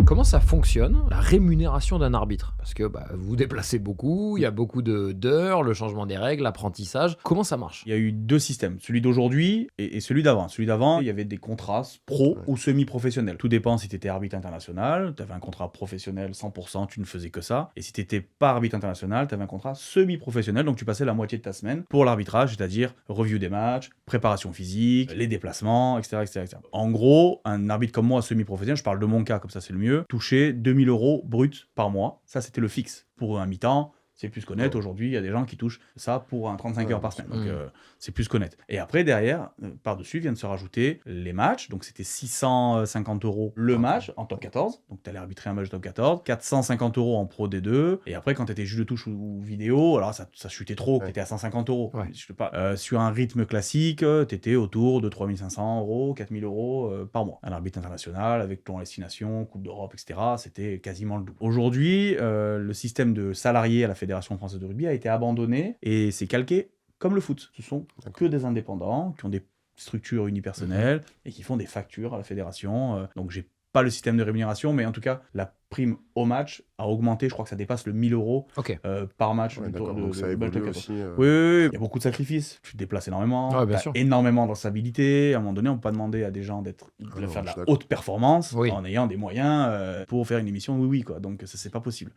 Comment ça fonctionne, la rémunération d'un arbitre? Parce que vous vous déplacez beaucoup, il y a beaucoup d'heures, le changement des règles, l'apprentissage. Comment ça marche? Il y a eu 2 systèmes, celui d'aujourd'hui et celui d'avant. Celui d'avant, il y avait des contrats pro ou semi-professionnels. Tout dépend si tu étais arbitre international, tu avais un contrat professionnel 100%, tu ne faisais que ça. Et si tu n'étais pas arbitre international, tu avais un contrat semi-professionnel, donc tu passais la moitié de ta semaine pour l'arbitrage, c'est-à-dire review des matchs, préparation physique, les déplacements, etc., etc., etc. En gros, un arbitre comme moi semi-professionnel, je parle de mon cas, comme ça c'est le mieux, touchait 2000 € brut par mois. Ça, c'était le fixe. Pour un mi-temps, c'est plus qu'honnête. Aujourd'hui, il y a des gens qui touchent ça pour un 35 heures par semaine. Donc, c'est plus qu'honnête. Et après, derrière, par-dessus, viennent se rajouter les matchs. Donc, c'était 650 € le match en top 14. Donc, tu allais arbitrer un match de top 14. 450 € en pro D2. Et après, quand tu étais juge de touche ou vidéo, alors ça chutait trop. Tu étais à 150 €. Ouais. Je sais pas. Sur un rythme classique, tu étais autour de 3500 €, 4000 € par mois. Un arbitre international avec ton destination, Coupe d'Europe, etc. C'était quasiment le double. Aujourd'hui, le système de salariés à la Fédération française de rugby a été abandonné et c'est calqué comme le foot. Ce sont que des indépendants qui ont des structures unipersonnelles et qui font des factures à la fédération. Donc j'ai pas le système de rémunération, mais en tout cas la prime au match a augmenté. Je crois que ça dépasse le 1000 € par match. Ouais, d'accord, donc ça évolue aussi. Oui, il y a beaucoup de sacrifices. Tu te déplaces énormément, Ouais, bien t'as sûr. énormément de responsabilités. À un moment donné, on peut pas demander à des gens de faire de la haute performance Oui. en ayant des moyens pour faire une émission quoi. Donc ça, c'est pas possible.